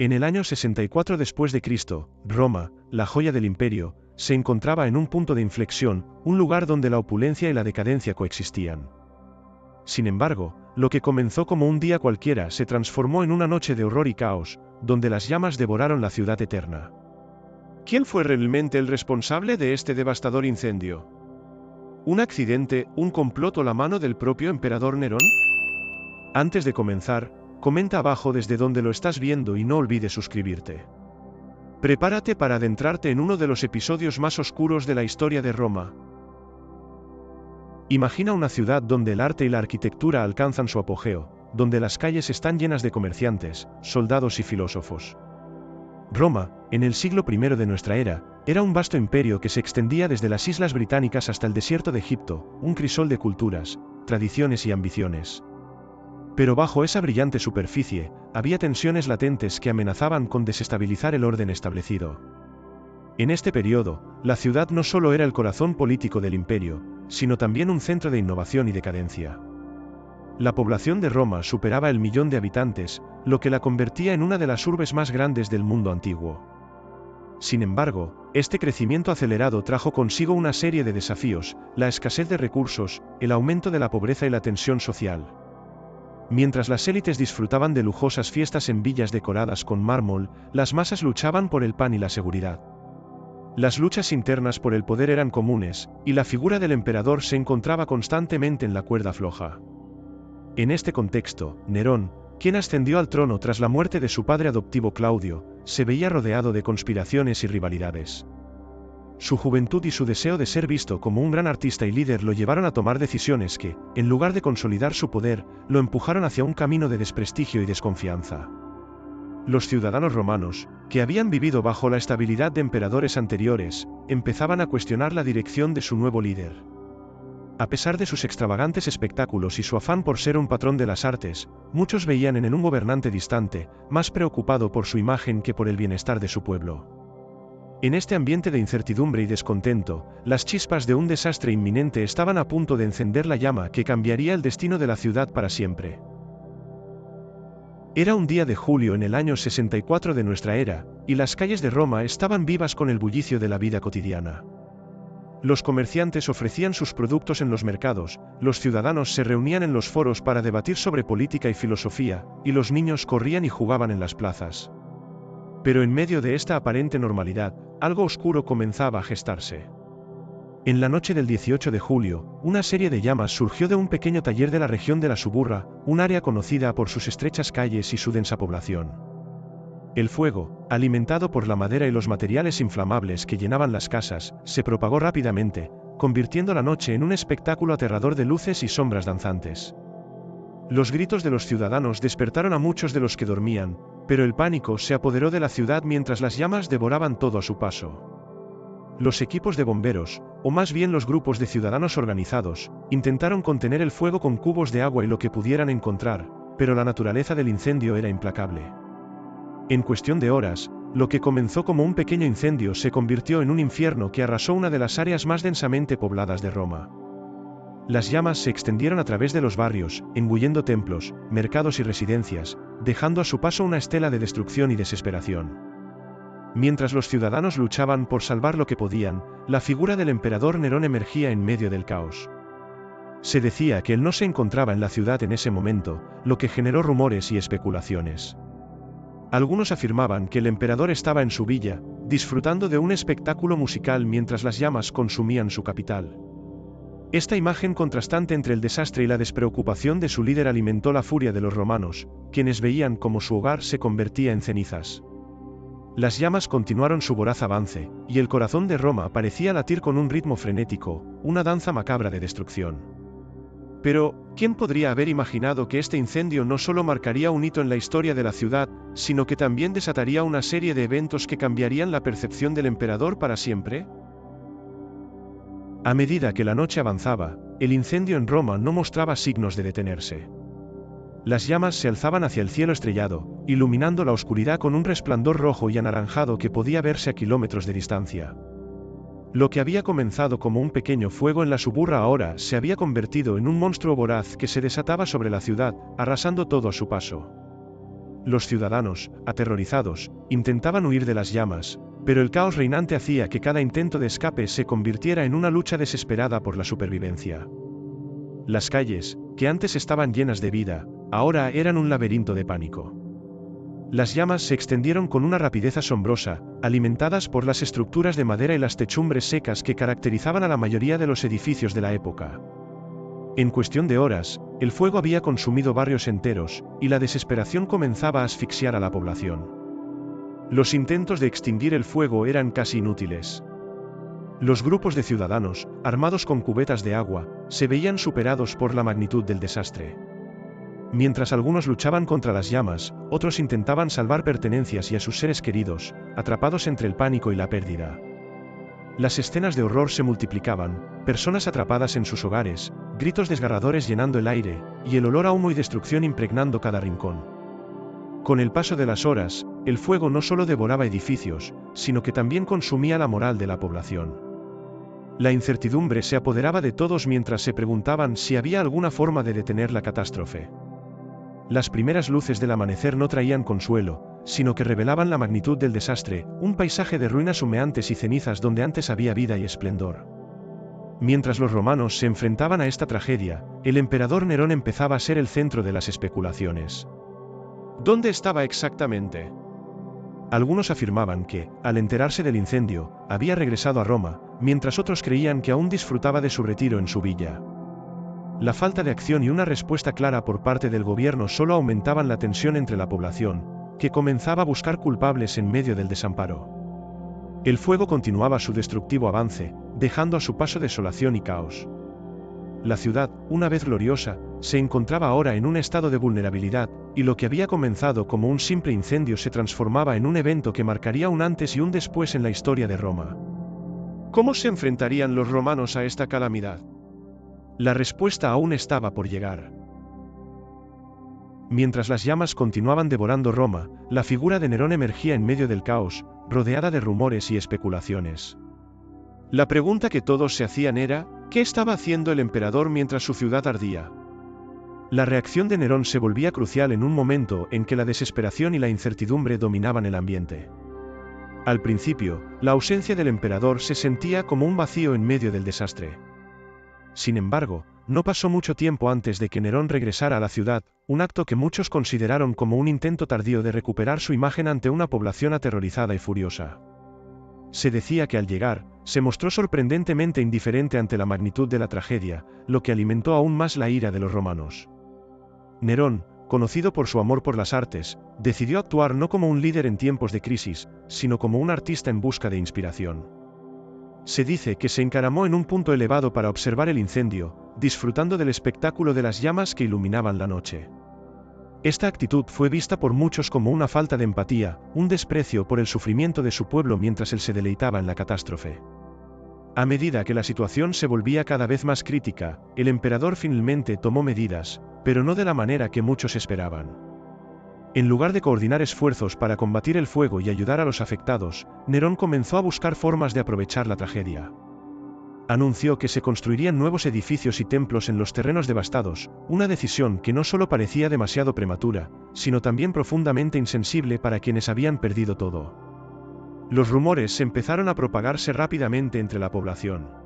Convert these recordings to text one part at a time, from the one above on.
En el año 64 después de Cristo, Roma, la joya del imperio, se encontraba en un punto de inflexión, un lugar donde la opulencia y la decadencia coexistían. Sin embargo, lo que comenzó como un día cualquiera se transformó en una noche de horror y caos, donde las llamas devoraron la ciudad eterna. ¿Quién fue realmente el responsable de este devastador incendio? ¿Un accidente, un complot o la mano del propio emperador Nerón? Antes de comenzar, comenta abajo desde donde lo estás viendo y no olvides suscribirte. Prepárate para adentrarte en uno de los episodios más oscuros de la historia de Roma. Imagina una ciudad donde el arte y la arquitectura alcanzan su apogeo, donde las calles están llenas de comerciantes, soldados y filósofos. Roma, en el siglo I de nuestra era, era un vasto imperio que se extendía desde las islas británicas hasta el desierto de Egipto, un crisol de culturas, tradiciones y ambiciones. Pero bajo esa brillante superficie, había tensiones latentes que amenazaban con desestabilizar el orden establecido. En este periodo, la ciudad no solo era el corazón político del imperio, sino también un centro de innovación y decadencia. La población de Roma superaba el 1.000.000 de habitantes, lo que la convertía en una de las urbes más grandes del mundo antiguo. Sin embargo, este crecimiento acelerado trajo consigo una serie de desafíos: la escasez de recursos, el aumento de la pobreza y la tensión social. Mientras las élites disfrutaban de lujosas fiestas en villas decoradas con mármol, las masas luchaban por el pan y la seguridad. Las luchas internas por el poder eran comunes, y la figura del emperador se encontraba constantemente en la cuerda floja. En este contexto, Nerón, quien ascendió al trono tras la muerte de su padre adoptivo Claudio, se veía rodeado de conspiraciones y rivalidades. Su juventud y su deseo de ser visto como un gran artista y líder lo llevaron a tomar decisiones que, en lugar de consolidar su poder, lo empujaron hacia un camino de desprestigio y desconfianza. Los ciudadanos romanos, que habían vivido bajo la estabilidad de emperadores anteriores, empezaban a cuestionar la dirección de su nuevo líder. A pesar de sus extravagantes espectáculos y su afán por ser un patrón de las artes, muchos veían en él un gobernante distante, más preocupado por su imagen que por el bienestar de su pueblo. En este ambiente de incertidumbre y descontento, las chispas de un desastre inminente estaban a punto de encender la llama que cambiaría el destino de la ciudad para siempre. Era un día de julio en el año 64 de nuestra era, y las calles de Roma estaban vivas con el bullicio de la vida cotidiana. Los comerciantes ofrecían sus productos en los mercados, los ciudadanos se reunían en los foros para debatir sobre política y filosofía, y los niños corrían y jugaban en las plazas. Pero en medio de esta aparente normalidad, algo oscuro comenzaba a gestarse. En la noche del 18 de julio, una serie de llamas surgió de un pequeño taller de la región de la Suburra, un área conocida por sus estrechas calles y su densa población. El fuego, alimentado por la madera y los materiales inflamables que llenaban las casas, se propagó rápidamente, convirtiendo la noche en un espectáculo aterrador de luces y sombras danzantes. Los gritos de los ciudadanos despertaron a muchos de los que dormían, pero el pánico se apoderó de la ciudad mientras las llamas devoraban todo a su paso. Los equipos de bomberos, o más bien los grupos de ciudadanos organizados, intentaron contener el fuego con cubos de agua y lo que pudieran encontrar, pero la naturaleza del incendio era implacable. En cuestión de horas, lo que comenzó como un pequeño incendio se convirtió en un infierno que arrasó una de las áreas más densamente pobladas de Roma. Las llamas se extendieron a través de los barrios, engullendo templos, mercados y residencias, dejando a su paso una estela de destrucción y desesperación. Mientras los ciudadanos luchaban por salvar lo que podían, la figura del emperador Nerón emergía en medio del caos. Se decía que él no se encontraba en la ciudad en ese momento, lo que generó rumores y especulaciones. Algunos afirmaban que el emperador estaba en su villa, disfrutando de un espectáculo musical mientras las llamas consumían su capital. Esta imagen contrastante entre el desastre y la despreocupación de su líder alimentó la furia de los romanos, quienes veían cómo su hogar se convertía en cenizas. Las llamas continuaron su voraz avance, y el corazón de Roma parecía latir con un ritmo frenético, una danza macabra de destrucción. Pero, ¿quién podría haber imaginado que este incendio no solo marcaría un hito en la historia de la ciudad, sino que también desataría una serie de eventos que cambiarían la percepción del emperador para siempre? A medida que la noche avanzaba, el incendio en Roma no mostraba signos de detenerse. Las llamas se alzaban hacia el cielo estrellado, iluminando la oscuridad con un resplandor rojo y anaranjado que podía verse a kilómetros de distancia. Lo que había comenzado como un pequeño fuego en la Suburra ahora se había convertido en un monstruo voraz que se desataba sobre la ciudad, arrasando todo a su paso. Los ciudadanos, aterrorizados, intentaban huir de las llamas, pero el caos reinante hacía que cada intento de escape se convirtiera en una lucha desesperada por la supervivencia. Las calles, que antes estaban llenas de vida, ahora eran un laberinto de pánico. Las llamas se extendieron con una rapidez asombrosa, alimentadas por las estructuras de madera y las techumbres secas que caracterizaban a la mayoría de los edificios de la época. En cuestión de horas, el fuego había consumido barrios enteros, y la desesperación comenzaba a asfixiar a la población. Los intentos de extinguir el fuego eran casi inútiles. Los grupos de ciudadanos, armados con cubetas de agua, se veían superados por la magnitud del desastre. Mientras algunos luchaban contra las llamas, otros intentaban salvar pertenencias y a sus seres queridos, atrapados entre el pánico y la pérdida. Las escenas de horror se multiplicaban, personas atrapadas en sus hogares, gritos desgarradores llenando el aire, y el olor a humo y destrucción impregnando cada rincón. Con el paso de las horas, el fuego no solo devoraba edificios, sino que también consumía la moral de la población. La incertidumbre se apoderaba de todos mientras se preguntaban si había alguna forma de detener la catástrofe. Las primeras luces del amanecer no traían consuelo, sino que revelaban la magnitud del desastre, un paisaje de ruinas humeantes y cenizas donde antes había vida y esplendor. Mientras los romanos se enfrentaban a esta tragedia, el emperador Nerón empezaba a ser el centro de las especulaciones. ¿Dónde estaba exactamente? Algunos afirmaban que, al enterarse del incendio, había regresado a Roma, mientras otros creían que aún disfrutaba de su retiro en su villa. La falta de acción y una respuesta clara por parte del gobierno solo aumentaban la tensión entre la población, que comenzaba a buscar culpables en medio del desamparo. El fuego continuaba su destructivo avance, dejando a su paso desolación y caos. La ciudad, una vez gloriosa, se encontraba ahora en un estado de vulnerabilidad, y lo que había comenzado como un simple incendio se transformaba en un evento que marcaría un antes y un después en la historia de Roma. ¿Cómo se enfrentarían los romanos a esta calamidad? La respuesta aún estaba por llegar. Mientras las llamas continuaban devorando Roma, la figura de Nerón emergía en medio del caos, rodeada de rumores y especulaciones. La pregunta que todos se hacían era, ¿qué estaba haciendo el emperador mientras su ciudad ardía? La reacción de Nerón se volvía crucial en un momento en que la desesperación y la incertidumbre dominaban el ambiente. Al principio, la ausencia del emperador se sentía como un vacío en medio del desastre. Sin embargo, no pasó mucho tiempo antes de que Nerón regresara a la ciudad, un acto que muchos consideraron como un intento tardío de recuperar su imagen ante una población aterrorizada y furiosa. Se decía que al llegar, se mostró sorprendentemente indiferente ante la magnitud de la tragedia, lo que alimentó aún más la ira de los romanos. Nerón, conocido por su amor por las artes, decidió actuar no como un líder en tiempos de crisis, sino como un artista en busca de inspiración. Se dice que se encaramó en un punto elevado para observar el incendio, disfrutando del espectáculo de las llamas que iluminaban la noche. Esta actitud fue vista por muchos como una falta de empatía, un desprecio por el sufrimiento de su pueblo mientras él se deleitaba en la catástrofe. A medida que la situación se volvía cada vez más crítica, el emperador finalmente tomó medidas, pero no de la manera que muchos esperaban. En lugar de coordinar esfuerzos para combatir el fuego y ayudar a los afectados, Nerón comenzó a buscar formas de aprovechar la tragedia. Anunció que se construirían nuevos edificios y templos en los terrenos devastados, una decisión que no solo parecía demasiado prematura, sino también profundamente insensible para quienes habían perdido todo. Los rumores empezaron a propagarse rápidamente entre la población.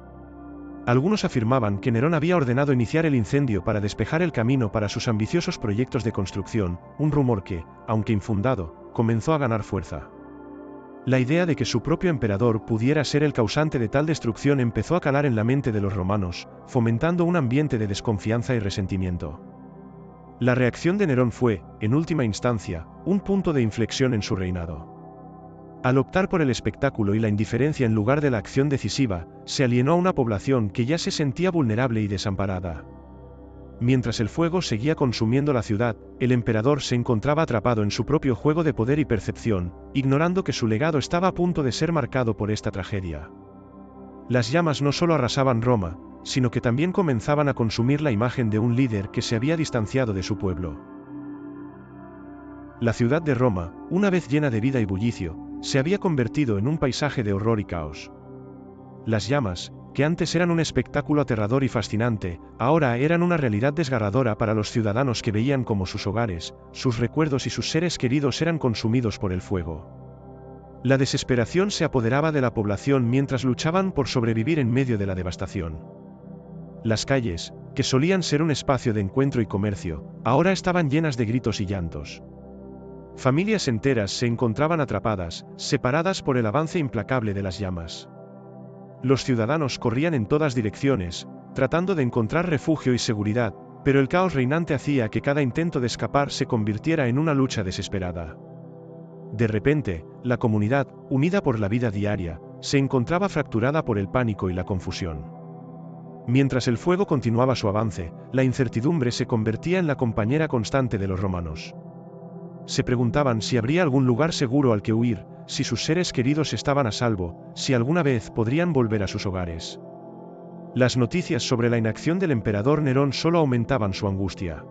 Algunos afirmaban que Nerón había ordenado iniciar el incendio para despejar el camino para sus ambiciosos proyectos de construcción, un rumor que, aunque infundado, comenzó a ganar fuerza. La idea de que su propio emperador pudiera ser el causante de tal destrucción empezó a calar en la mente de los romanos, fomentando un ambiente de desconfianza y resentimiento. La reacción de Nerón fue, en última instancia, un punto de inflexión en su reinado. Al optar por el espectáculo y la indiferencia en lugar de la acción decisiva, se alienó a una población que ya se sentía vulnerable y desamparada. Mientras el fuego seguía consumiendo la ciudad, el emperador se encontraba atrapado en su propio juego de poder y percepción, ignorando que su legado estaba a punto de ser marcado por esta tragedia. Las llamas no solo arrasaban Roma, sino que también comenzaban a consumir la imagen de un líder que se había distanciado de su pueblo. La ciudad de Roma, una vez llena de vida y bullicio, se había convertido en un paisaje de horror y caos. Las llamas, que antes eran un espectáculo aterrador y fascinante, ahora eran una realidad desgarradora para los ciudadanos que veían cómo sus hogares, sus recuerdos y sus seres queridos eran consumidos por el fuego. La desesperación se apoderaba de la población mientras luchaban por sobrevivir en medio de la devastación. Las calles, que solían ser un espacio de encuentro y comercio, ahora estaban llenas de gritos y llantos. Familias enteras se encontraban atrapadas, separadas por el avance implacable de las llamas. Los ciudadanos corrían en todas direcciones, tratando de encontrar refugio y seguridad, pero el caos reinante hacía que cada intento de escapar se convirtiera en una lucha desesperada. De repente, la comunidad, unida por la vida diaria, se encontraba fracturada por el pánico y la confusión. Mientras el fuego continuaba su avance, la incertidumbre se convertía en la compañera constante de los romanos. Se preguntaban si habría algún lugar seguro al que huir, si sus seres queridos estaban a salvo, si alguna vez podrían volver a sus hogares. Las noticias sobre la inacción del emperador Nerón solo aumentaban su angustia.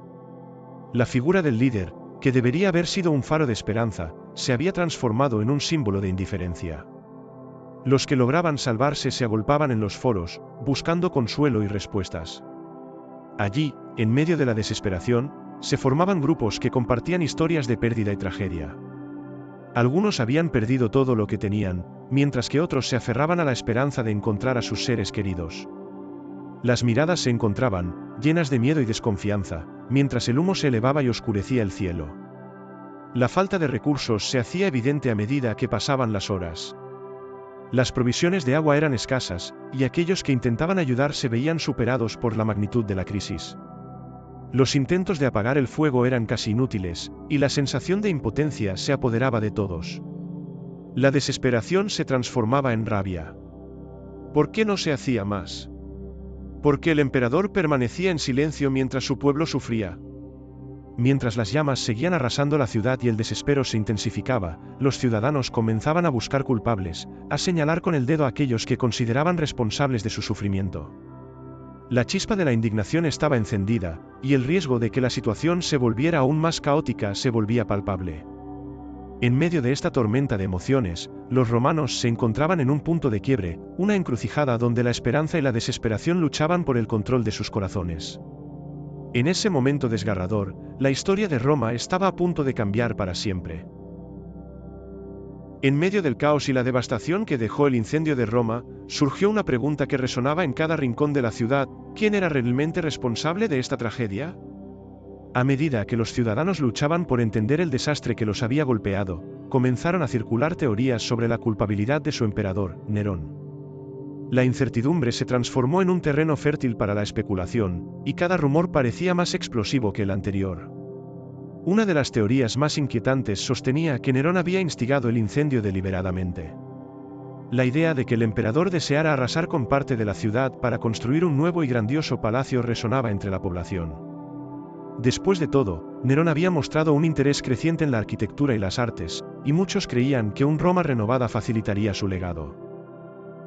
La figura del líder, que debería haber sido un faro de esperanza, se había transformado en un símbolo de indiferencia. Los que lograban salvarse se agolpaban en los foros, buscando consuelo y respuestas. Allí, en medio de la desesperación, se formaban grupos que compartían historias de pérdida y tragedia. Algunos habían perdido todo lo que tenían, mientras que otros se aferraban a la esperanza de encontrar a sus seres queridos. Las miradas se encontraban, llenas de miedo y desconfianza, mientras el humo se elevaba y oscurecía el cielo. La falta de recursos se hacía evidente a medida que pasaban las horas. Las provisiones de agua eran escasas, y aquellos que intentaban ayudar se veían superados por la magnitud de la crisis. Los intentos de apagar el fuego eran casi inútiles, y la sensación de impotencia se apoderaba de todos. La desesperación se transformaba en rabia. ¿Por qué no se hacía más? ¿Por qué el emperador permanecía en silencio mientras su pueblo sufría? Mientras las llamas seguían arrasando la ciudad y el desespero se intensificaba, los ciudadanos comenzaban a buscar culpables, a señalar con el dedo a aquellos que consideraban responsables de su sufrimiento. La chispa de la indignación estaba encendida, y el riesgo de que la situación se volviera aún más caótica se volvía palpable. En medio de esta tormenta de emociones, los romanos se encontraban en un punto de quiebre, una encrucijada donde la esperanza y la desesperación luchaban por el control de sus corazones. En ese momento desgarrador, la historia de Roma estaba a punto de cambiar para siempre. En medio del caos y la devastación que dejó el incendio de Roma, surgió una pregunta que resonaba en cada rincón de la ciudad: ¿quién era realmente responsable de esta tragedia? A medida que los ciudadanos luchaban por entender el desastre que los había golpeado, comenzaron a circular teorías sobre la culpabilidad de su emperador, Nerón. La incertidumbre se transformó en un terreno fértil para la especulación, y cada rumor parecía más explosivo que el anterior. Una de las teorías más inquietantes sostenía que Nerón había instigado el incendio deliberadamente. La idea de que el emperador deseara arrasar con parte de la ciudad para construir un nuevo y grandioso palacio resonaba entre la población. Después de todo, Nerón había mostrado un interés creciente en la arquitectura y las artes, y muchos creían que un Roma renovada facilitaría su legado.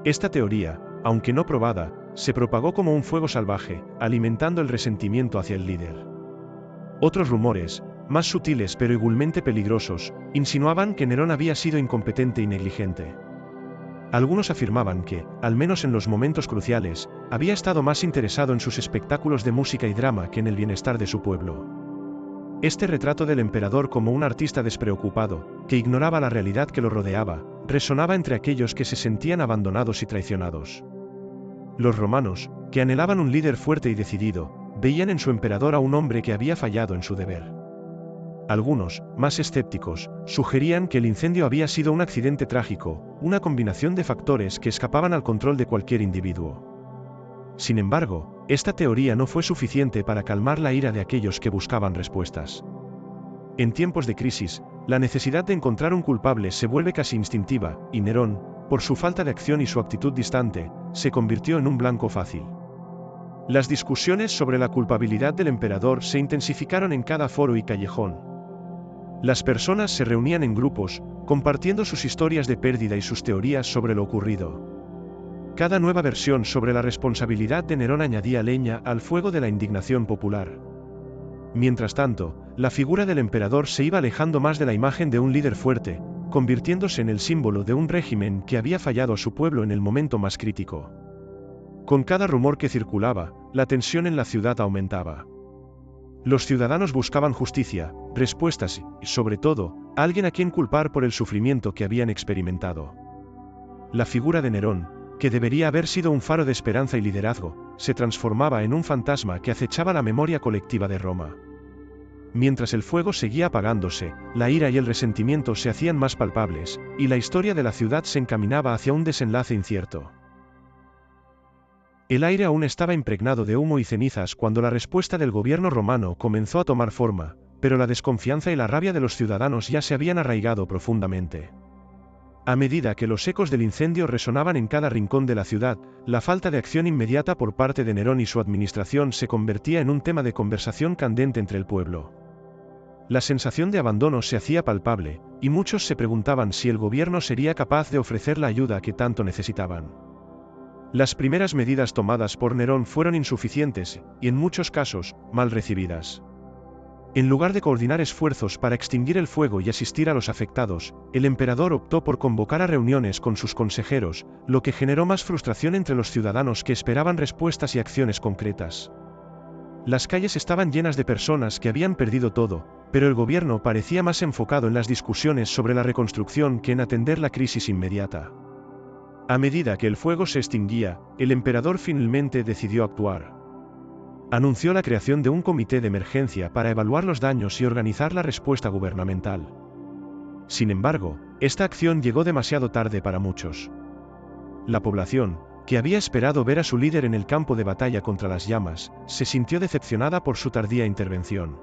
Esta teoría, aunque no probada, se propagó como un fuego salvaje, alimentando el resentimiento hacia el líder. Otros rumores, más sutiles pero igualmente peligrosos, insinuaban que Nerón había sido incompetente y negligente. Algunos afirmaban que, al menos en los momentos cruciales, había estado más interesado en sus espectáculos de música y drama que en el bienestar de su pueblo. Este retrato del emperador como un artista despreocupado, que ignoraba la realidad que lo rodeaba, resonaba entre aquellos que se sentían abandonados y traicionados. Los romanos, que anhelaban un líder fuerte y decidido, veían en su emperador a un hombre que había fallado en su deber. Algunos, más escépticos, sugerían que el incendio había sido un accidente trágico, una combinación de factores que escapaban al control de cualquier individuo. Sin embargo, esta teoría no fue suficiente para calmar la ira de aquellos que buscaban respuestas. En tiempos de crisis, la necesidad de encontrar un culpable se vuelve casi instintiva, y Nerón, por su falta de acción y su actitud distante, se convirtió en un blanco fácil. Las discusiones sobre la culpabilidad del emperador se intensificaron en cada foro y callejón. Las personas se reunían en grupos, compartiendo sus historias de pérdida y sus teorías sobre lo ocurrido. Cada nueva versión sobre la responsabilidad de Nerón añadía leña al fuego de la indignación popular. Mientras tanto, la figura del emperador se iba alejando más de la imagen de un líder fuerte, convirtiéndose en el símbolo de un régimen que había fallado a su pueblo en el momento más crítico. Con cada rumor que circulaba, la tensión en la ciudad aumentaba. Los ciudadanos buscaban justicia, respuestas y, sobre todo, alguien a quien culpar por el sufrimiento que habían experimentado. La figura de Nerón, que debería haber sido un faro de esperanza y liderazgo, se transformaba en un fantasma que acechaba la memoria colectiva de Roma. Mientras el fuego seguía apagándose, la ira y el resentimiento se hacían más palpables, y la historia de la ciudad se encaminaba hacia un desenlace incierto. El aire aún estaba impregnado de humo y cenizas cuando la respuesta del gobierno romano comenzó a tomar forma, pero la desconfianza y la rabia de los ciudadanos ya se habían arraigado profundamente. A medida que los ecos del incendio resonaban en cada rincón de la ciudad, la falta de acción inmediata por parte de Nerón y su administración se convertía en un tema de conversación candente entre el pueblo. La sensación de abandono se hacía palpable, y muchos se preguntaban si el gobierno sería capaz de ofrecer la ayuda que tanto necesitaban. Las primeras medidas tomadas por Nerón fueron insuficientes, y en muchos casos, mal recibidas. En lugar de coordinar esfuerzos para extinguir el fuego y asistir a los afectados, el emperador optó por convocar a reuniones con sus consejeros, lo que generó más frustración entre los ciudadanos que esperaban respuestas y acciones concretas. Las calles estaban llenas de personas que habían perdido todo, pero el gobierno parecía más enfocado en las discusiones sobre la reconstrucción que en atender la crisis inmediata. A medida que el fuego se extinguía, el emperador finalmente decidió actuar. Anunció la creación de un comité de emergencia para evaluar los daños y organizar la respuesta gubernamental. Sin embargo, esta acción llegó demasiado tarde para muchos. La población, que había esperado ver a su líder en el campo de batalla contra las llamas, se sintió decepcionada por su tardía intervención.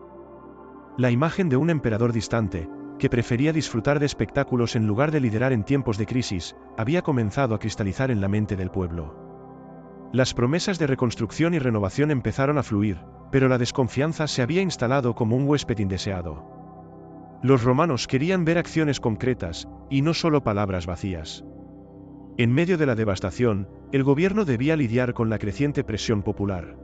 La imagen de un emperador distante, que prefería disfrutar de espectáculos en lugar de liderar en tiempos de crisis, había comenzado a cristalizar en la mente del pueblo. Las promesas de reconstrucción y renovación empezaron a fluir, pero la desconfianza se había instalado como un huésped indeseado. Los romanos querían ver acciones concretas, y no solo palabras vacías. En medio de la devastación, el gobierno debía lidiar con la creciente presión popular.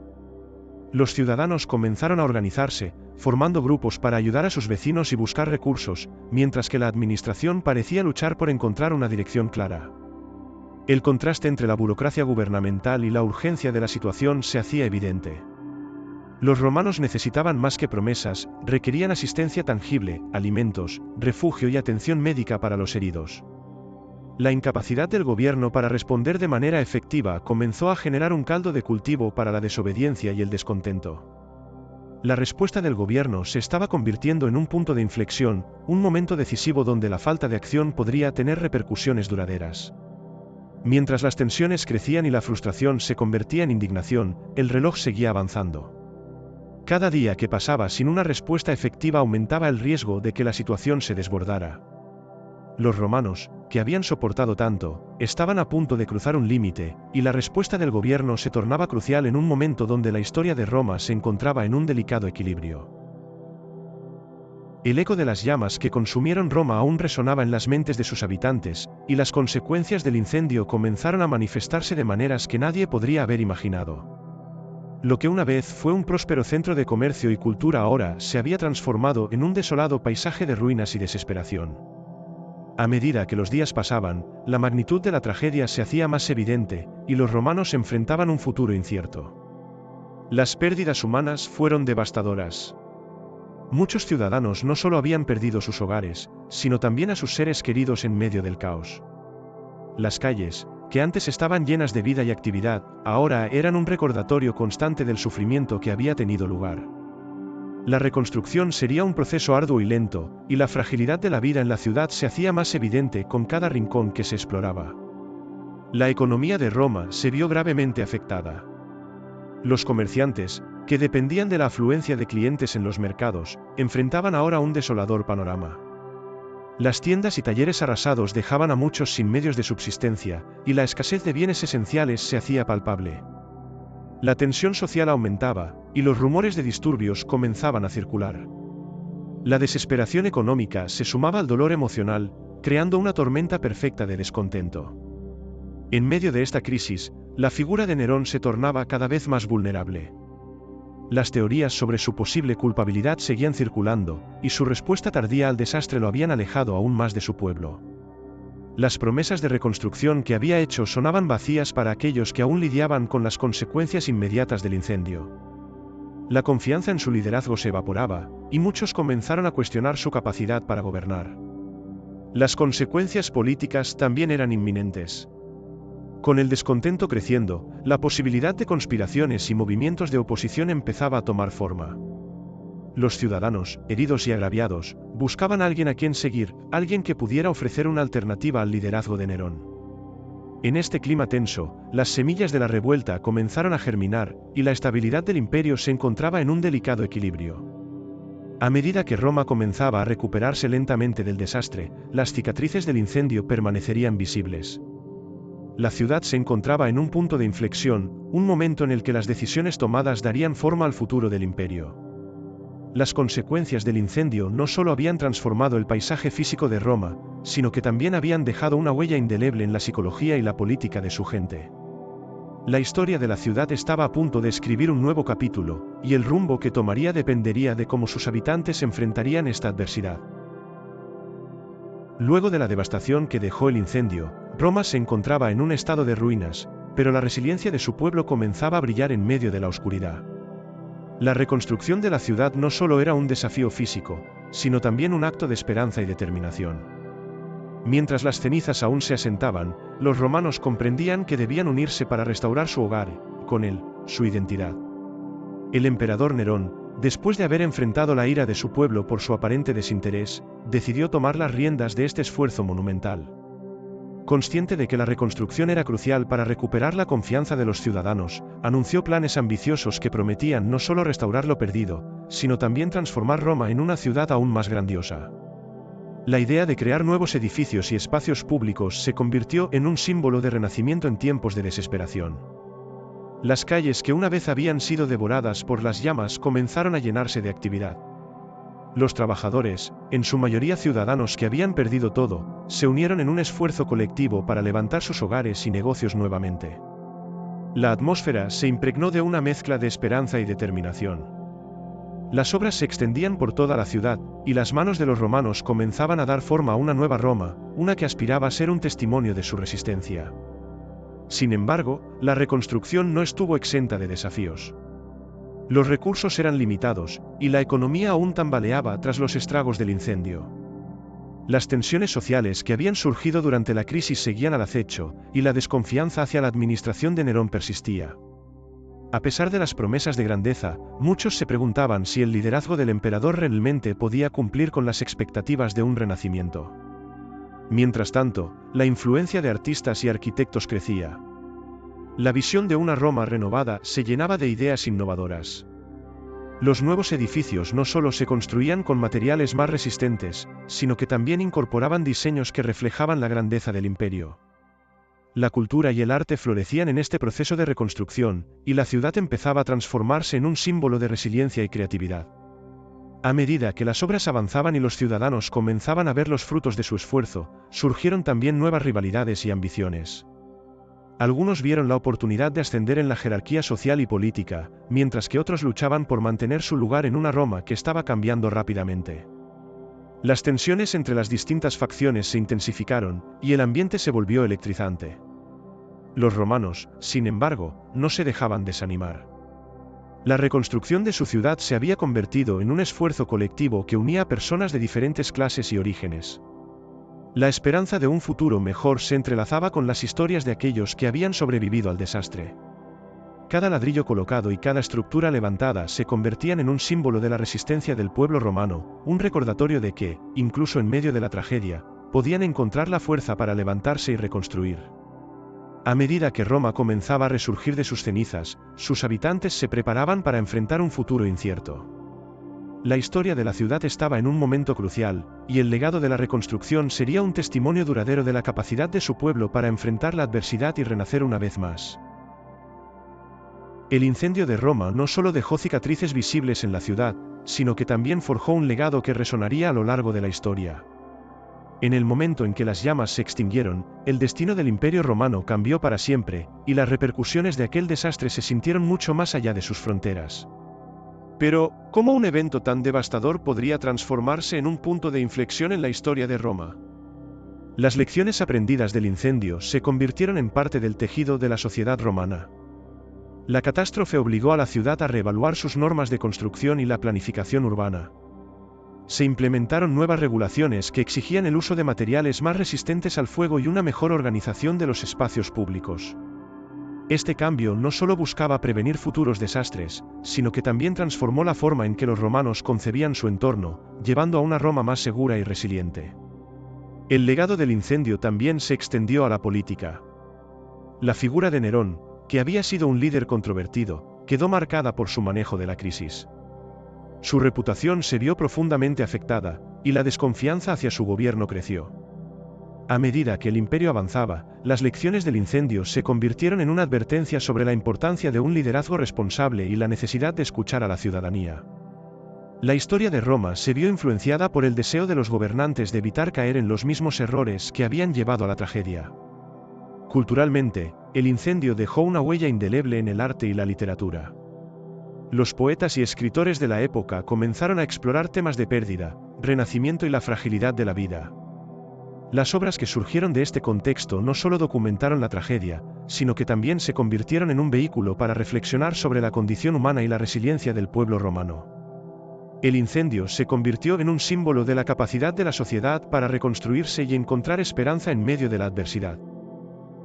Los ciudadanos comenzaron a organizarse, formando grupos para ayudar a sus vecinos y buscar recursos, mientras que la administración parecía luchar por encontrar una dirección clara. El contraste entre la burocracia gubernamental y la urgencia de la situación se hacía evidente. Los romanos necesitaban más que promesas, requerían asistencia tangible, alimentos, refugio y atención médica para los heridos. La incapacidad del gobierno para responder de manera efectiva comenzó a generar un caldo de cultivo para la desobediencia y el descontento. La respuesta del gobierno se estaba convirtiendo en un punto de inflexión, un momento decisivo donde la falta de acción podría tener repercusiones duraderas. Mientras las tensiones crecían y la frustración se convertía en indignación, el reloj seguía avanzando. Cada día que pasaba sin una respuesta efectiva aumentaba el riesgo de que la situación se desbordara. Los romanos, que habían soportado tanto, estaban a punto de cruzar un límite, y la respuesta del gobierno se tornaba crucial en un momento donde la historia de Roma se encontraba en un delicado equilibrio. El eco de las llamas que consumieron Roma aún resonaba en las mentes de sus habitantes, y las consecuencias del incendio comenzaron a manifestarse de maneras que nadie podría haber imaginado. Lo que una vez fue un próspero centro de comercio y cultura ahora se había transformado en un desolado paisaje de ruinas y desesperación. A medida que los días pasaban, la magnitud de la tragedia se hacía más evidente, y los romanos enfrentaban un futuro incierto. Las pérdidas humanas fueron devastadoras. Muchos ciudadanos no solo habían perdido sus hogares, sino también a sus seres queridos en medio del caos. Las calles, que antes estaban llenas de vida y actividad, ahora eran un recordatorio constante del sufrimiento que había tenido lugar. La reconstrucción sería un proceso arduo y lento, y la fragilidad de la vida en la ciudad se hacía más evidente con cada rincón que se exploraba. La economía de Roma se vio gravemente afectada. Los comerciantes, que dependían de la afluencia de clientes en los mercados, enfrentaban ahora un desolador panorama. Las tiendas y talleres arrasados dejaban a muchos sin medios de subsistencia, y la escasez de bienes esenciales se hacía palpable. La tensión social aumentaba, y los rumores de disturbios comenzaban a circular. La desesperación económica se sumaba al dolor emocional, creando una tormenta perfecta de descontento. En medio de esta crisis, la figura de Nerón se tornaba cada vez más vulnerable. Las teorías sobre su posible culpabilidad seguían circulando, y su respuesta tardía al desastre lo habían alejado aún más de su pueblo. Las promesas de reconstrucción que había hecho sonaban vacías para aquellos que aún lidiaban con las consecuencias inmediatas del incendio. La confianza en su liderazgo se evaporaba, y muchos comenzaron a cuestionar su capacidad para gobernar. Las consecuencias políticas también eran inminentes. Con el descontento creciendo, la posibilidad de conspiraciones y movimientos de oposición empezaba a tomar forma. Los ciudadanos, heridos y agraviados, buscaban a alguien a quien seguir, alguien que pudiera ofrecer una alternativa al liderazgo de Nerón. En este clima tenso, las semillas de la revuelta comenzaron a germinar, y la estabilidad del imperio se encontraba en un delicado equilibrio. A medida que Roma comenzaba a recuperarse lentamente del desastre, las cicatrices del incendio permanecerían visibles. La ciudad se encontraba en un punto de inflexión, un momento en el que las decisiones tomadas darían forma al futuro del imperio. Las consecuencias del incendio no solo habían transformado el paisaje físico de Roma, sino que también habían dejado una huella indeleble en la psicología y la política de su gente. La historia de la ciudad estaba a punto de escribir un nuevo capítulo, y el rumbo que tomaría dependería de cómo sus habitantes enfrentarían esta adversidad. Luego de la devastación que dejó el incendio, Roma se encontraba en un estado de ruinas, pero la resiliencia de su pueblo comenzaba a brillar en medio de la oscuridad. La reconstrucción de la ciudad no solo era un desafío físico, sino también un acto de esperanza y determinación. Mientras las cenizas aún se asentaban, los romanos comprendían que debían unirse para restaurar su hogar, y con él, su identidad. El emperador Nerón, después de haber enfrentado la ira de su pueblo por su aparente desinterés, decidió tomar las riendas de este esfuerzo monumental. Consciente de que la reconstrucción era crucial para recuperar la confianza de los ciudadanos, anunció planes ambiciosos que prometían no solo restaurar lo perdido, sino también transformar Roma en una ciudad aún más grandiosa. La idea de crear nuevos edificios y espacios públicos se convirtió en un símbolo de renacimiento en tiempos de desesperación. Las calles que una vez habían sido devoradas por las llamas comenzaron a llenarse de actividad. Los trabajadores, en su mayoría ciudadanos que habían perdido todo, se unieron en un esfuerzo colectivo para levantar sus hogares y negocios nuevamente. La atmósfera se impregnó de una mezcla de esperanza y determinación. Las obras se extendían por toda la ciudad, y las manos de los romanos comenzaban a dar forma a una nueva Roma, una que aspiraba a ser un testimonio de su resistencia. Sin embargo, la reconstrucción no estuvo exenta de desafíos. Los recursos eran limitados, y la economía aún tambaleaba tras los estragos del incendio. Las tensiones sociales que habían surgido durante la crisis seguían al acecho, y la desconfianza hacia la administración de Nerón persistía. A pesar de las promesas de grandeza, muchos se preguntaban si el liderazgo del emperador realmente podía cumplir con las expectativas de un renacimiento. Mientras tanto, la influencia de artistas y arquitectos crecía. La visión de una Roma renovada se llenaba de ideas innovadoras. Los nuevos edificios no solo se construían con materiales más resistentes, sino que también incorporaban diseños que reflejaban la grandeza del imperio. La cultura y el arte florecían en este proceso de reconstrucción, y la ciudad empezaba a transformarse en un símbolo de resiliencia y creatividad. A medida que las obras avanzaban y los ciudadanos comenzaban a ver los frutos de su esfuerzo, surgieron también nuevas rivalidades y ambiciones. Algunos vieron la oportunidad de ascender en la jerarquía social y política, mientras que otros luchaban por mantener su lugar en una Roma que estaba cambiando rápidamente. Las tensiones entre las distintas facciones se intensificaron, y el ambiente se volvió electrizante. Los romanos, sin embargo, no se dejaban desanimar. La reconstrucción de su ciudad se había convertido en un esfuerzo colectivo que unía a personas de diferentes clases y orígenes. La esperanza de un futuro mejor se entrelazaba con las historias de aquellos que habían sobrevivido al desastre. Cada ladrillo colocado y cada estructura levantada se convertían en un símbolo de la resistencia del pueblo romano, un recordatorio de que, incluso en medio de la tragedia, podían encontrar la fuerza para levantarse y reconstruir. A medida que Roma comenzaba a resurgir de sus cenizas, sus habitantes se preparaban para enfrentar un futuro incierto. La historia de la ciudad estaba en un momento crucial, y el legado de la reconstrucción sería un testimonio duradero de la capacidad de su pueblo para enfrentar la adversidad y renacer una vez más. El incendio de Roma no solo dejó cicatrices visibles en la ciudad, sino que también forjó un legado que resonaría a lo largo de la historia. En el momento en que las llamas se extinguieron, el destino del Imperio Romano cambió para siempre, y las repercusiones de aquel desastre se sintieron mucho más allá de sus fronteras. Pero, ¿cómo un evento tan devastador podría transformarse en un punto de inflexión en la historia de Roma? Las lecciones aprendidas del incendio se convirtieron en parte del tejido de la sociedad romana. La catástrofe obligó a la ciudad a reevaluar sus normas de construcción y la planificación urbana. Se implementaron nuevas regulaciones que exigían el uso de materiales más resistentes al fuego y una mejor organización de los espacios públicos. Este cambio no solo buscaba prevenir futuros desastres, sino que también transformó la forma en que los romanos concebían su entorno, llevando a una Roma más segura y resiliente. El legado del incendio también se extendió a la política. La figura de Nerón, que había sido un líder controvertido, quedó marcada por su manejo de la crisis. Su reputación se vio profundamente afectada, y la desconfianza hacia su gobierno creció. A medida que el imperio avanzaba, las lecciones del incendio se convirtieron en una advertencia sobre la importancia de un liderazgo responsable y la necesidad de escuchar a la ciudadanía. La historia de Roma se vio influenciada por el deseo de los gobernantes de evitar caer en los mismos errores que habían llevado a la tragedia. Culturalmente, el incendio dejó una huella indeleble en el arte y la literatura. Los poetas y escritores de la época comenzaron a explorar temas de pérdida, renacimiento y la fragilidad de la vida. Las obras que surgieron de este contexto no solo documentaron la tragedia, sino que también se convirtieron en un vehículo para reflexionar sobre la condición humana y la resiliencia del pueblo romano. El incendio se convirtió en un símbolo de la capacidad de la sociedad para reconstruirse y encontrar esperanza en medio de la adversidad.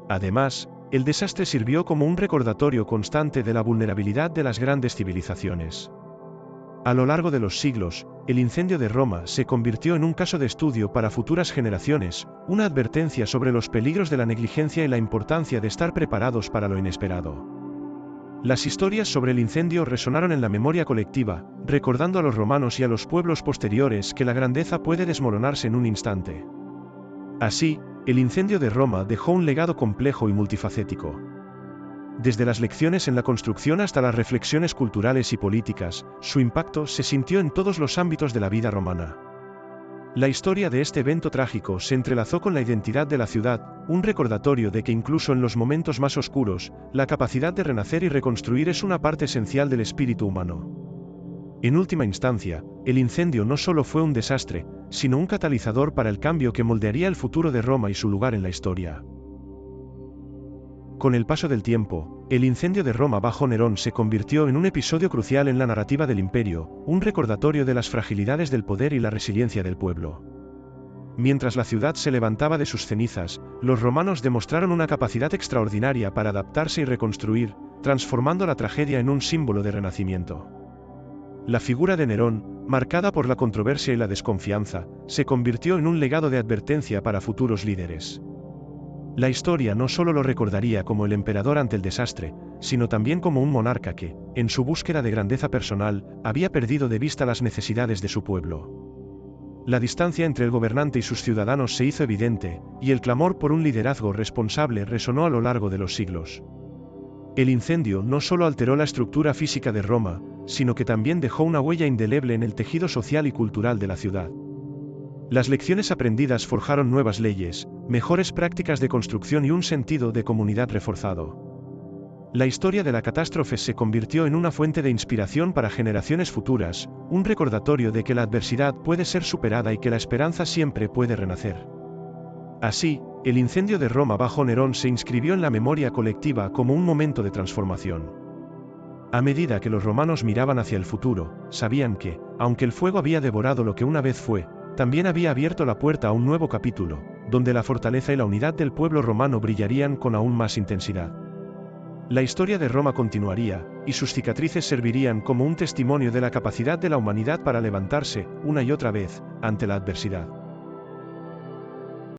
Además, el desastre sirvió como un recordatorio constante de la vulnerabilidad de las grandes civilizaciones. A lo largo de los siglos, el incendio de Roma se convirtió en un caso de estudio para futuras generaciones, una advertencia sobre los peligros de la negligencia y la importancia de estar preparados para lo inesperado. Las historias sobre el incendio resonaron en la memoria colectiva, recordando a los romanos y a los pueblos posteriores que la grandeza puede desmoronarse en un instante. Así, el incendio de Roma dejó un legado complejo y multifacético. Desde las lecciones en la construcción hasta las reflexiones culturales y políticas, su impacto se sintió en todos los ámbitos de la vida romana. La historia de este evento trágico se entrelazó con la identidad de la ciudad, un recordatorio de que incluso en los momentos más oscuros, la capacidad de renacer y reconstruir es una parte esencial del espíritu humano. En última instancia, el incendio no solo fue un desastre, sino un catalizador para el cambio que moldearía el futuro de Roma y su lugar en la historia. Con el paso del tiempo, el incendio de Roma bajo Nerón se convirtió en un episodio crucial en la narrativa del imperio, un recordatorio de las fragilidades del poder y la resiliencia del pueblo. Mientras la ciudad se levantaba de sus cenizas, los romanos demostraron una capacidad extraordinaria para adaptarse y reconstruir, transformando la tragedia en un símbolo de renacimiento. La figura de Nerón, marcada por la controversia y la desconfianza, se convirtió en un legado de advertencia para futuros líderes. La historia no solo lo recordaría como el emperador ante el desastre, sino también como un monarca que, en su búsqueda de grandeza personal, había perdido de vista las necesidades de su pueblo. La distancia entre el gobernante y sus ciudadanos se hizo evidente, y el clamor por un liderazgo responsable resonó a lo largo de los siglos. El incendio no solo alteró la estructura física de Roma, sino que también dejó una huella indeleble en el tejido social y cultural de la ciudad. Las lecciones aprendidas forjaron nuevas leyes, mejores prácticas de construcción y un sentido de comunidad reforzado. La historia de la catástrofe se convirtió en una fuente de inspiración para generaciones futuras, un recordatorio de que la adversidad puede ser superada y que la esperanza siempre puede renacer. Así, el incendio de Roma bajo Nerón se inscribió en la memoria colectiva como un momento de transformación. A medida que los romanos miraban hacia el futuro, sabían que, aunque el fuego había devorado lo que una vez fue, también había abierto la puerta a un nuevo capítulo, donde la fortaleza y la unidad del pueblo romano brillarían con aún más intensidad. La historia de Roma continuaría, y sus cicatrices servirían como un testimonio de la capacidad de la humanidad para levantarse, una y otra vez, ante la adversidad.